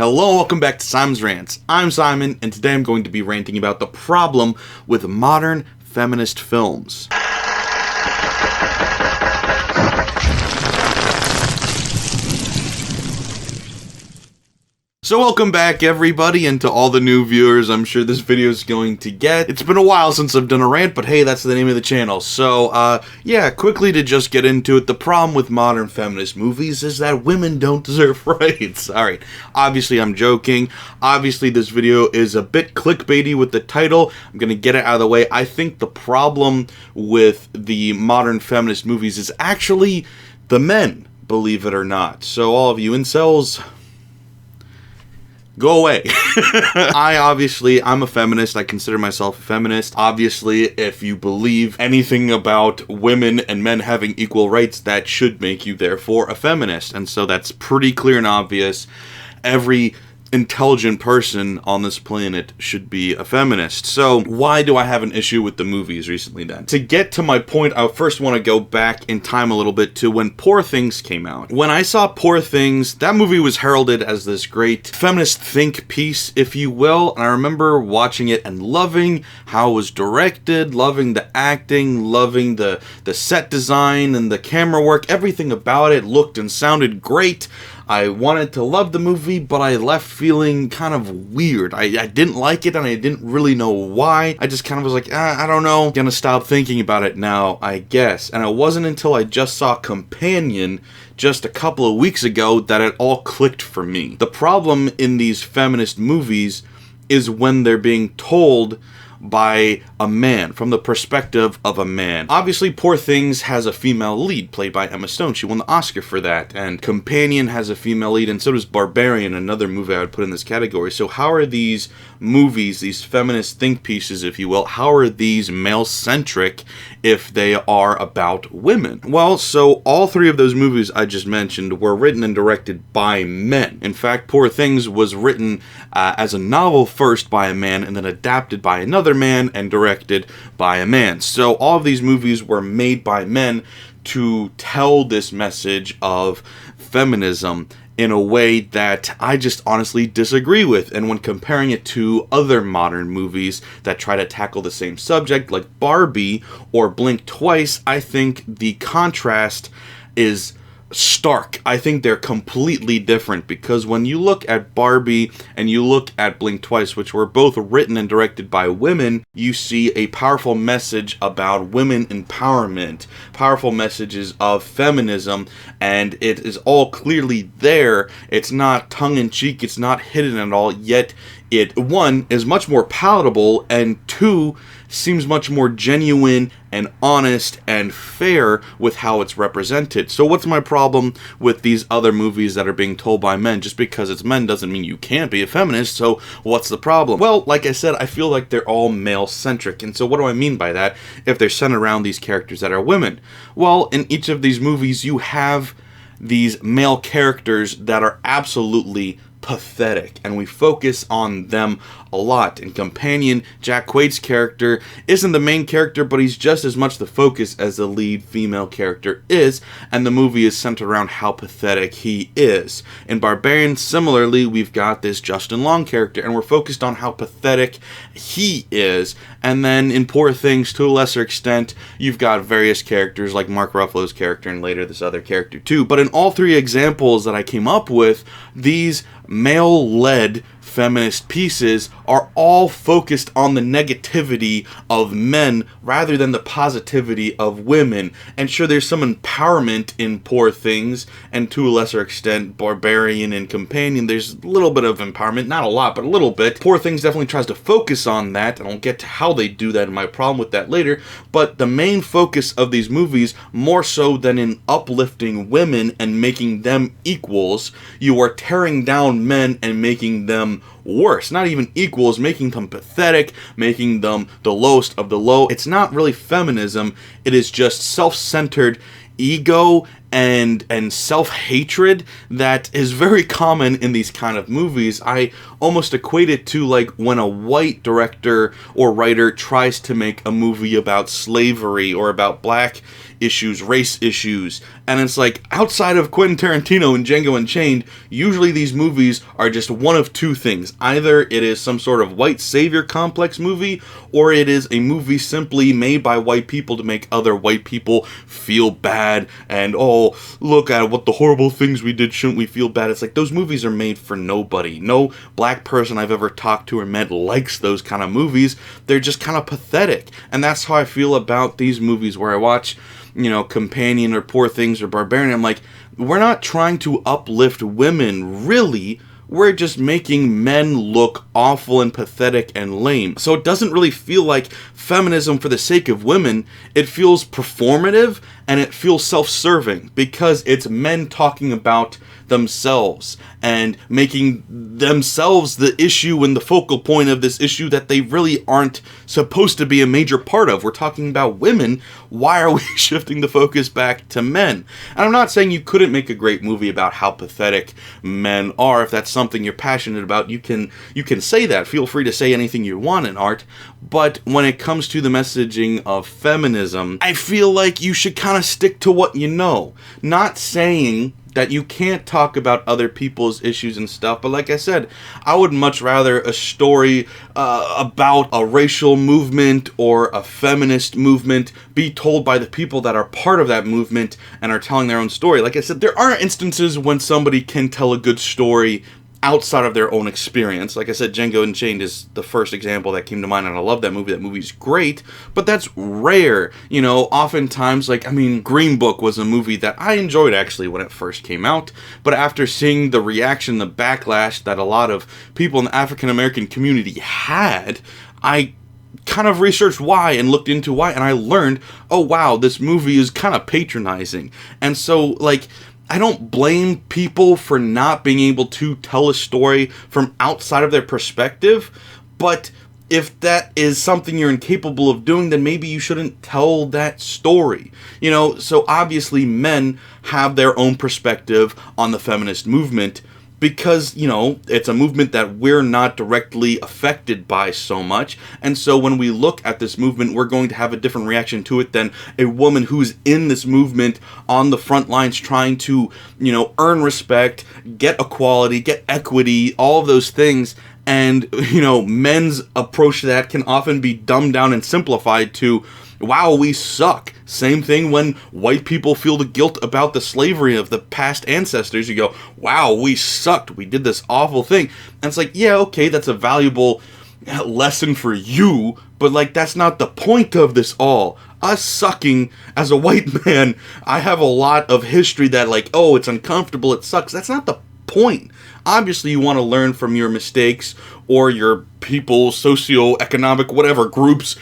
Hello, welcome back to Simonsrants. I'm Simon, and today I'm going to be ranting about the problem with modern feminist films. So welcome back everybody, and to all the new viewers I'm sure this video is going to get. It's been a while since I've done a rant, but hey, that's the name of the channel. So, yeah, quickly to just get into it, the problem with modern feminist movies is that women don't deserve rights. Alright, obviously I'm joking. Obviously this video is a bit clickbaity with the title. I'm gonna get it out of the way. I think the problem with the modern feminist movies is actually the men, believe it or not. So all of you incels, go away. I'm a feminist. I consider myself a feminist. Obviously, if you believe anything about women and men having equal rights, that should make you, therefore, a feminist. And so that's pretty clear and obvious. Every intelligent person on this planet should be a feminist. So why do I have an issue with the movies recently then? To get to my point, I first want to go back in time a little bit to when Poor Things came out. When I saw Poor Things, that movie was heralded as this great feminist think piece, if you will, and I remember watching it and loving how it was directed, loving the acting, loving the set design and the camera work. Everything about it looked and sounded great. I wanted to love the movie, but I left feeling kind of weird. I didn't like it, and I didn't really know why. I just kind of was like, I don't know. Gonna stop thinking about it now, I guess. And it wasn't until I just saw Companion just a couple of weeks ago that it all clicked for me. The problem in these feminist movies is when they're being told by a man, from the perspective of a man. Obviously, Poor Things has a female lead, played by Emma Stone. She won the Oscar for that. And Companion has a female lead, and so does Barbarian, another movie I would put in this category. So how are these movies, these feminist think pieces, if you will, how are these male-centric if they are about women? Well, so all three of those movies I just mentioned were written and directed by men. In fact, Poor Things was written as a novel first by a man, and then adapted by another man and directed by a man. So all of these movies were made by men to tell this message of feminism in a way that I just honestly disagree with. And when comparing it to other modern movies that try to tackle the same subject, like Barbie or Blink Twice, I think the contrast is stark. I think they're completely different, because when you look at Barbie and you look at Blink Twice, which were both written and directed by women, you see a powerful message about women empowerment, powerful messages of feminism, and it is all clearly there. It's not tongue-in-cheek, it's not hidden at all, yet it, one, is much more palatable, and two, seems much more genuine and honest and fair with how it's represented. So what's my problem with these other movies that are being told by men? Just because it's men doesn't mean you can't be a feminist, so what's the problem? Well, like I said, I feel like they're all male-centric, and so what do I mean by that if they're centered around these characters that are women? Well, in each of these movies you have these male characters that are absolutely pathetic, and we focus on them a lot. In Companion, Jack Quaid's character isn't the main character, but he's just as much the focus as the lead female character is, and the movie is centered around how pathetic he is. In Barbarian, similarly, we've got this Justin Long character, and we're focused on how pathetic he is. And then in Poor Things, to a lesser extent, you've got various characters like Mark Ruffalo's character, and later this other character too. But in all three examples that I came up with, these male-led feminist pieces are all focused on the negativity of men rather than the positivity of women. And sure, there's some empowerment in Poor Things, and to a lesser extent Barbarian and Companion, there's a little bit of empowerment, not a lot, but a little bit. Poor Things definitely tries to focus on that, and I'll get to how they do that and my problem with that later, but the main focus of these movies, more so than in uplifting women and making them equals, you are tearing down men and making them worse. Not even equals, making them pathetic, making them the lowest of the low. It's not really feminism, it is just self-centered ego and self-hatred that is very common in these kind of movies. I almost equate it to like when a white director or writer tries to make a movie about slavery or about black issues, race issues, and it's like, outside of Quentin Tarantino and Django Unchained, usually these movies are just one of two things. Either it is some sort of white savior complex movie, or it is a movie simply made by white people to make other white people feel bad, and oh, look at what the horrible things we did, shouldn't we feel bad? It's like, those movies are made for nobody. No black person I've ever talked to or met likes those kind of movies. They're just kind of pathetic, and that's how I feel about these movies where I watch, you know, Companion or Poor Things or Barbarian. I'm like, we're not trying to uplift women, really. We're just making men look awful and pathetic and lame. So it doesn't really feel like feminism for the sake of women. It feels performative and it feels self-serving because it's men talking about themselves and making themselves the issue and the focal point of this issue that they really aren't supposed to be a major part of. We're talking about women. Why are we shifting the focus back to men? And I'm not saying you couldn't make a great movie about how pathetic men are. If that's something you're passionate about, you can say that. Feel free to say anything you want in art. But when it comes to the messaging of feminism, I feel like you should kind of stick to what you know. Not saying that you can't talk about other people's issues and stuff, but like I said, I would much rather a story about a racial movement or a feminist movement be told by the people that are part of that movement and are telling their own story. Like I said, there are instances when somebody can tell a good story outside of their own experience. Like I said, Django Unchained is the first example that came to mind, and I love that movie. That movie's great, but that's rare. You know, oftentimes, like, I mean, Green Book was a movie that I enjoyed actually when it first came out, but after seeing the reaction, the backlash that a lot of people in the African American community had, I kind of researched why and looked into why, and I learned, oh wow, this movie is kind of patronizing. And so, like, I don't blame people for not being able to tell a story from outside of their perspective, but if that is something you're incapable of doing, then maybe you shouldn't tell that story. You know, so obviously men have their own perspective on the feminist movement, because, you know, it's a movement that we're not directly affected by so much. And so when we look at this movement, we're going to have a different reaction to it than a woman who's in this movement on the front lines trying to, you know, earn respect, get equality, get equity, all of those things. And, you know, men's approach to that can often be dumbed down and simplified to, wow, we suck. Same thing when white people feel the guilt about the slavery of the past ancestors. You go, wow, we sucked. We did this awful thing. And it's like, yeah, okay, that's a valuable lesson for you, but like, that's not the point of this all. Us sucking as a white man, I have a lot of history that like, oh, it's uncomfortable, it sucks. That's not the point. Obviously, you want to learn from your mistakes or your people, socioeconomic, whatever groups,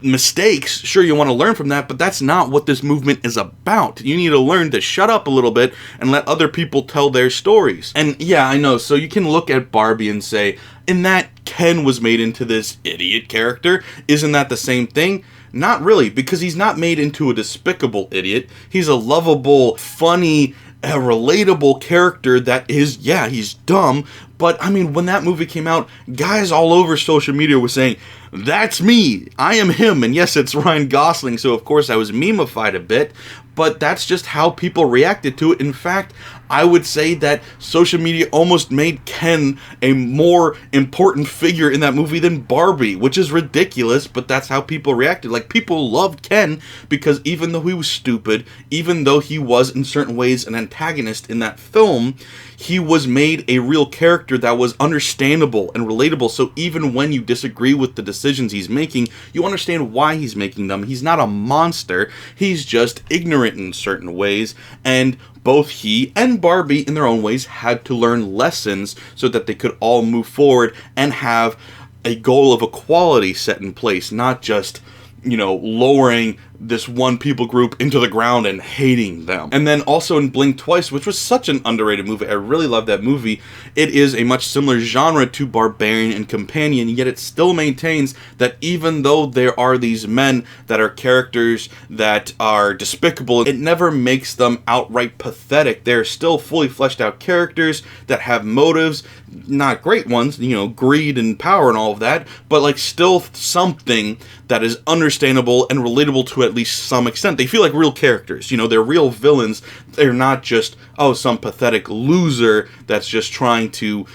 mistakes. Sure, you want to learn from that, but that's not what this movement is about. You need to learn to shut up a little bit and let other people tell their stories. And yeah, I know, so you can look at Barbie and say, in that Ken was made into this idiot character. Isn't that the same thing? Not really, because he's not made into a despicable idiot. He's a lovable, funny, a relatable character that is, yeah, he's dumb, but I mean, when that movie came out, guys all over social media were saying, that's me, I am him, and yes, it's Ryan Gosling, so of course I was meme-ified a bit, but that's just how people reacted to it. In fact, I would say that social media almost made Ken a more important figure in that movie than Barbie, which is ridiculous, but that's how people reacted. Like, people loved Ken because even though he was stupid, even though he was in certain ways an antagonist in that film, he was made a real character that was understandable and relatable. So even when you disagree with the decisions he's making, you understand why he's making them. He's not a monster. He's just ignorant in certain ways. And both he and Barbie, in their own ways, had to learn lessons so that they could all move forward and have a goal of equality set in place, not just, you know, lowering this one people group into the ground and hating them. And then also in Blink Twice, which was such an underrated movie, I really love that movie. It is a much similar genre to Barbarian and Companion, yet it still maintains that even though there are these men that are characters that are despicable, it never makes them outright pathetic. They're still fully fleshed out characters that have motives, not great ones, you know, greed and power and all of that, but like still something that is understandable and relatable to at least some extent. They feel like real characters, you know, they're real villains. They're not just, oh, some pathetic loser that's just trying to,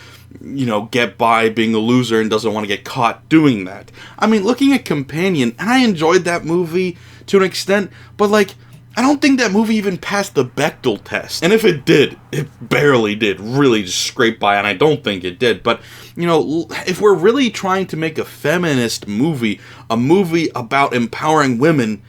you know, get by being a loser and doesn't want to get caught doing that. I mean, looking at Companion, and I enjoyed that movie to an extent, but like, I don't think that movie even passed the Bechdel test. And if it did, it barely did. Really just scraped by, and I don't think it did. But, you know, if we're really trying to make a feminist movie, a movie about empowering women,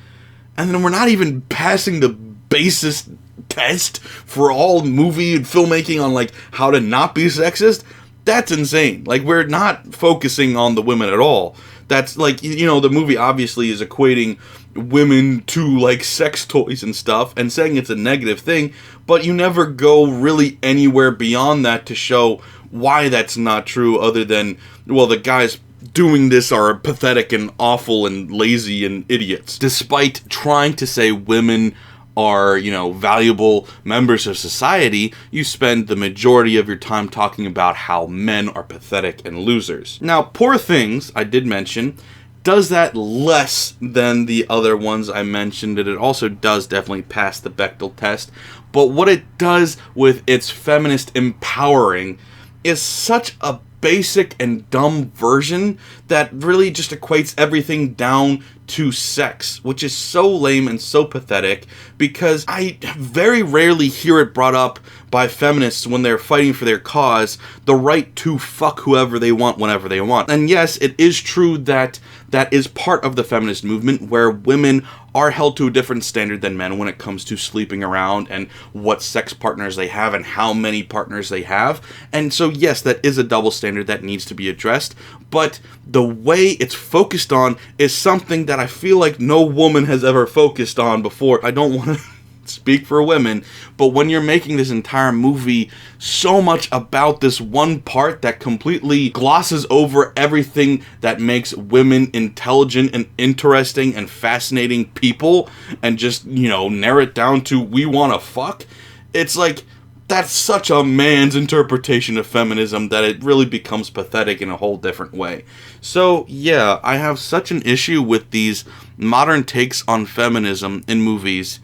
and then we're not even passing the basis test for all movie and filmmaking on, like, how to not be sexist, that's insane. Like, we're not focusing on the women at all. That's, like, you know, the movie obviously is equating women to, like, sex toys and stuff and saying it's a negative thing, but you never go really anywhere beyond that to show why that's not true, other than, well, the guys doing this are pathetic and awful and lazy and idiots. Despite trying to say women are, you know, valuable members of society, you spend the majority of your time talking about how men are pathetic and losers. Now, Poor Things, I did mention, does that less than the other ones I mentioned, and it also does definitely pass the Bechdel test. But what it does with its feminist empowering is such a basic and dumb version that really just equates everything down to sex, which is so lame and so pathetic, because I very rarely hear it brought up by feminists when they're fighting for their cause, the right to fuck whoever they want whenever they want. And yes, it is true that that is part of the feminist movement, where women are held to a different standard than men when it comes to sleeping around and what sex partners they have and how many partners they have. And so yes, that is a double standard that needs to be addressed, but the way it's focused on is something that I feel like no woman has ever focused on before. I don't want to speak for women, but when you're making this entire movie so much about this one part that completely glosses over everything that makes women intelligent and interesting and fascinating people, and just, you know, narrow it down to we want to fuck, it's like, that's such a man's interpretation of feminism that it really becomes pathetic in a whole different way. So yeah, I have such an issue with these modern takes on feminism in movies,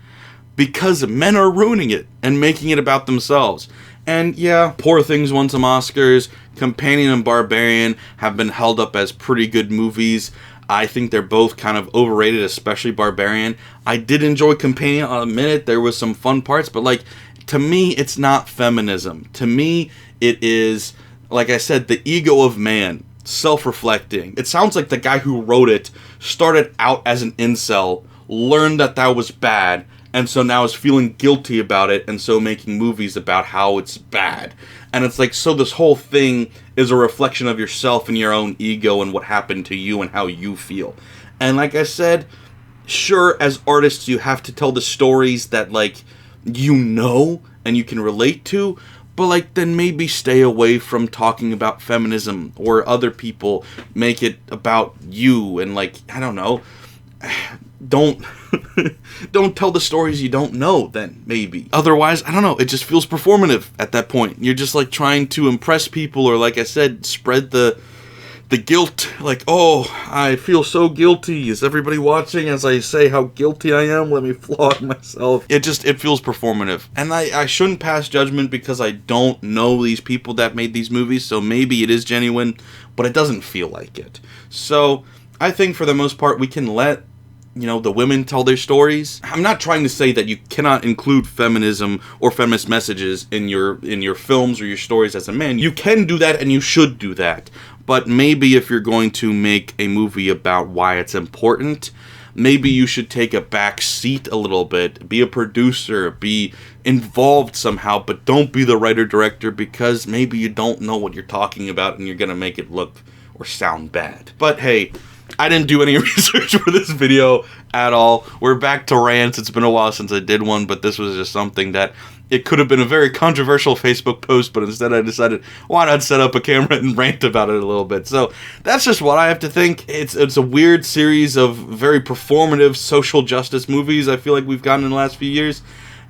because men are ruining it and making it about themselves. And yeah, Poor Things won some Oscars. Companion and Barbarian have been held up as pretty good movies. I think they're both kind of overrated, especially Barbarian. I did enjoy Companion on a minute. There was some fun parts, but like, to me, it's not feminism. To me, it is, like I said, the ego of man, self-reflecting. It sounds like the guy who wrote it started out as an incel, learned that that was bad, and so now is feeling guilty about it, and so making movies about how it's bad. And it's like, so this whole thing is a reflection of yourself and your own ego and what happened to you and how you feel. And like I said, sure, as artists, you have to tell the stories that, like, you know and you can relate to, but like, then maybe stay away from talking about feminism or other people. Make it about you, and like, I don't know, don't tell the stories you don't know, then maybe. Otherwise, I don't know, it just feels performative at that point. You're just like trying to impress people, or like I said, spread the guilt, like, oh, I feel so guilty. Is everybody watching as I say how guilty I am? Let me flog myself. It feels performative. And I shouldn't pass judgment because I don't know these people that made these movies, so maybe it is genuine, but it doesn't feel like it. So I think for the most part, we can let, you know, the women tell their stories. I'm not trying to say that you cannot include feminism or feminist messages in your films or your stories as a man. You can do that, and you should do that. But maybe if you're going to make a movie about why it's important, maybe you should take a back seat a little bit, be a producer, be involved somehow, but don't be the writer-director, because maybe you don't know what you're talking about and you're going to make it look or sound bad. But hey, I didn't do any research for this video at all. We're back to rants. It's been a while since I did one, but this was just something that it could have been a very controversial Facebook post, but instead I decided, why not set up a camera and rant about it a little bit? So that's just what I have to think. It's a weird series of very performative social justice movies I feel like we've gotten in the last few years,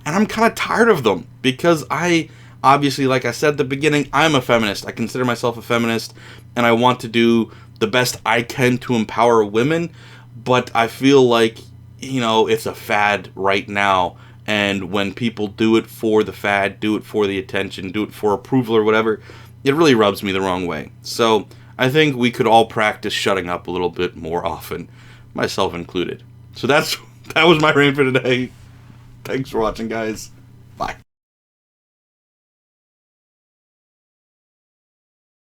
and I'm kind of tired of them because obviously, like I said at the beginning, I'm a feminist. I consider myself a feminist, and I want to do the best I can to empower women, but I feel like, it's a fad right now. And when people do it for the fad, do it for the attention, do it for approval or whatever, it really rubs me the wrong way. So I think we could all practice shutting up a little bit more often, myself included. So that was my rant for today. Thanks for watching, guys. Bye.